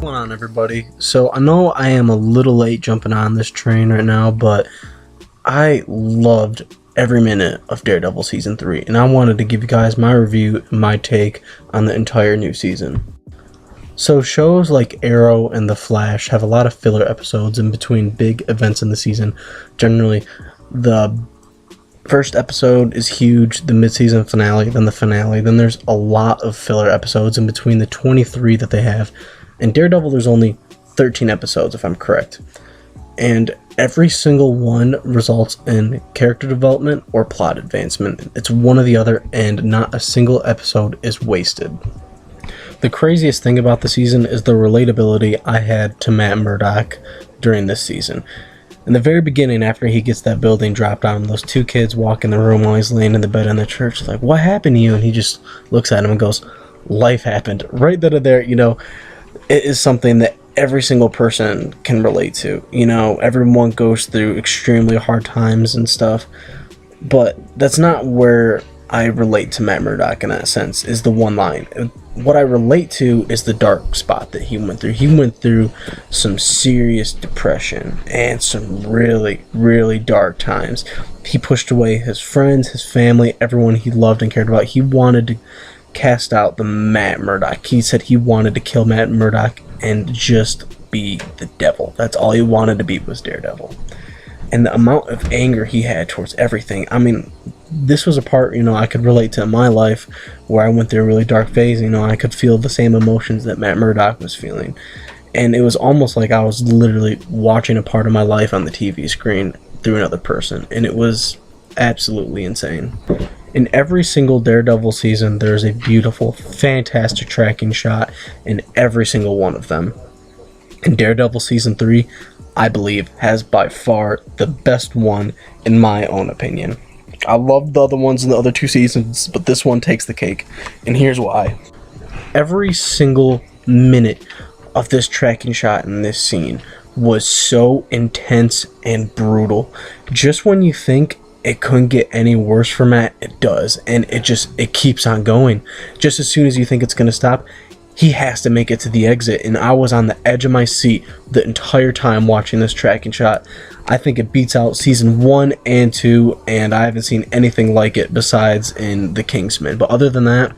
What's going on, everybody? So I know I am a little late jumping on this train right now, but I loved every minute of Daredevil season 3, and I wanted to give you guys my review, my take on the entire new season. So shows like Arrow and The Flash have a lot of filler episodes in between big events in the season. Generally, the first episode is huge, the mid-season finale, then the finale, then there's a lot of filler episodes in between the 23 that they have. In Daredevil, there's only 13 episodes, if I'm correct. And every single one results in character development or plot advancement. It's one or the other, and not a single episode is wasted. The craziest thing about the season is the relatability I had to Matt Murdock during this season. In the very beginning, after he gets that building dropped on him, those two kids walk in the room while he's laying in the bed in the church, like, "What happened to you?" And he just looks at him and goes, "Life happened." Right then and there, it is something that every single person can relate to. Everyone goes through extremely hard times and stuff, but that's not where I relate to Matt Murdock in that sense, is the one line. What I relate to is the dark spot that he went through. He went through some serious depression and some really, really dark times. He pushed away his friends, his family, everyone he loved and cared about. He wanted to cast out the Matt Murdock. He said he wanted to kill Matt Murdock and just be the devil. That's all he wanted to be, was Daredevil. And the amount of anger he had towards everything. I mean, this was a part, I could relate to in my life where I went through a really dark phase. I could feel the same emotions that Matt Murdock was feeling. And it was almost like I was literally watching a part of my life on the TV screen through another person. And it was absolutely insane. In every single Daredevil season, there's a beautiful, fantastic tracking shot in every single one of them. And Daredevil season 3, I believe, has by far the best one in my own opinion. I loved the other ones in the other two seasons, but this one takes the cake, and here's why. Every single minute of this tracking shot in this scene was so intense and brutal. Just when you think it couldn't get any worse for Matt, it does, and it keeps on going. Just as soon as you think it's going to stop, he has to make it to the exit, and I was on the edge of my seat the entire time watching this tracking shot. I think it beats out season 1 and 2, and I haven't seen anything like it besides in The Kingsman. But other than that,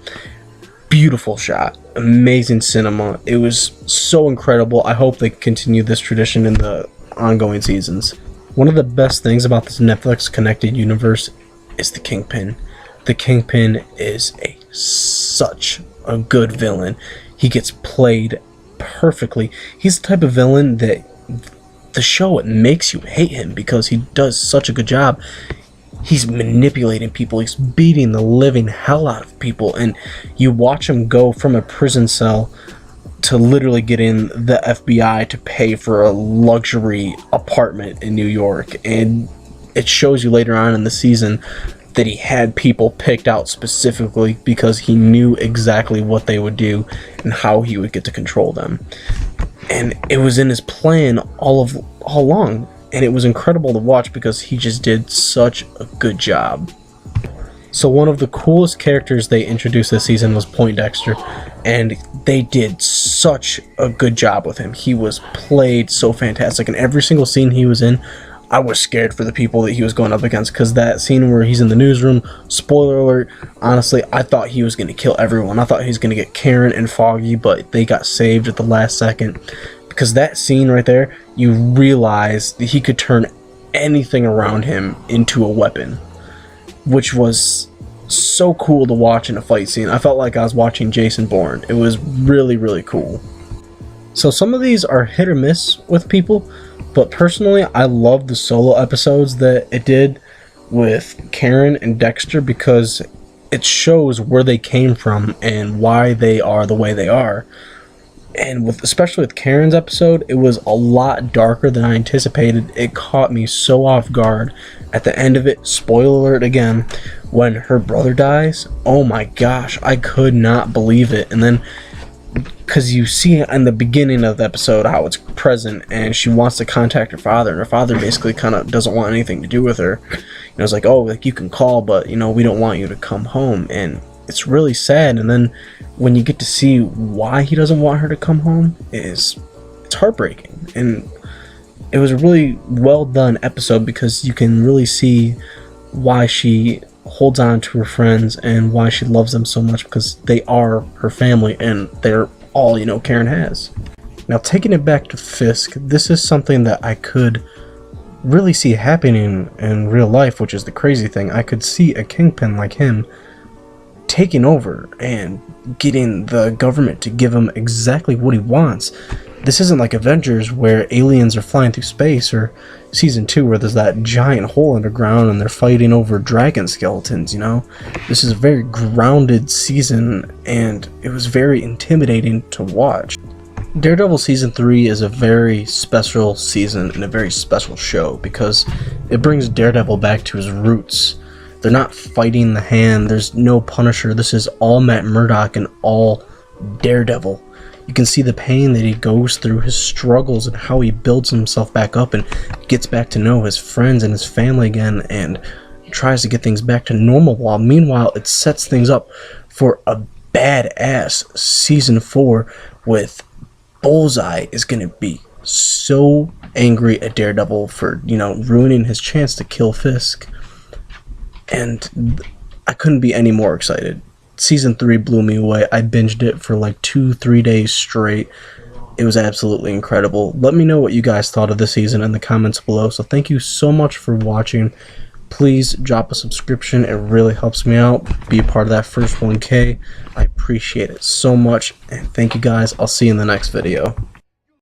beautiful shot, amazing cinema. It was so incredible. I hope they continue this tradition in the ongoing seasons. One of the best things about this Netflix connected universe is the Kingpin. The Kingpin is such a good villain. He gets played perfectly. He's the type of villain that the show, it makes you hate him because he does such a good job. He's manipulating people. He's beating the living hell out of people. And you watch him go from a prison cell to literally getting the FBI to pay for a luxury apartment in New York. And it shows you later on in the season that he had people picked out specifically because he knew exactly what they would do and how he would get to control them. And it was in his plan all along, and it was incredible to watch because he just did such a good job. So one of the coolest characters they introduced this season was Poindexter, and they did such a good job with him. He was played so fantastic, and every single scene he was in, I was scared for the people that he was going up against, because that scene where he's in the newsroom, spoiler alert, honestly, I thought he was going to kill everyone. I thought he was going to get Karen and Foggy, but they got saved at the last second. Because that scene right there, you realize that he could turn anything around him into a weapon, which was so cool to watch in a fight scene. I felt like I was watching Jason Bourne. It was really, really cool. So some of these are hit or miss with people, but personally, I love the solo episodes that it did with Karen and Dexter because it shows where they came from and why they are the way they are. And especially with Karen's episode, it was a lot darker than I anticipated. It caught me so off guard. At the end of it, spoiler alert again, when her brother dies, oh my gosh, I could not believe it. And then, because you see in the beginning of the episode how it's present, and she wants to contact her father, and her father basically kind of doesn't want anything to do with her. It's like, oh, like, you can call, but we don't want you to come home. And it's really sad. And then when you get to see why he doesn't want her to come home, it's heartbreaking. And it was a really well done episode because you can really see why she holds on to her friends and why she loves them so much, because they are her family and they're all, you know, Karen has. Now, taking it back to Fisk, this is something that I could really see happening in real life, which is the crazy thing. I could see a kingpin like him taking over and getting the government to give him exactly what he wants. This isn't like Avengers where aliens are flying through space, or season 2 where there's that giant hole underground and they're fighting over dragon skeletons, you know? This is a very grounded season and it was very intimidating to watch. Daredevil season 3 is a very special season and a very special show because it brings Daredevil back to his roots. They're not fighting the Hand, there's no Punisher, this is all Matt Murdock and all Daredevil. You can see the pain that he goes through, his struggles, and how he builds himself back up and gets back to know his friends and his family again and tries to get things back to normal, while meanwhile it sets things up for a badass season 4 with Bullseye is going to be so angry at Daredevil for, you know, ruining his chance to kill Fisk. And I couldn't be any more excited. Season 3 blew me away. I binged it for like 2-3 days straight. It was absolutely incredible. Let me know what you guys thought of the season in the comments below. So thank you so much for watching. Please drop a subscription. It really helps me out. Be a part of that first 1K. I appreciate it so much. And thank you guys. I'll see you in the next video.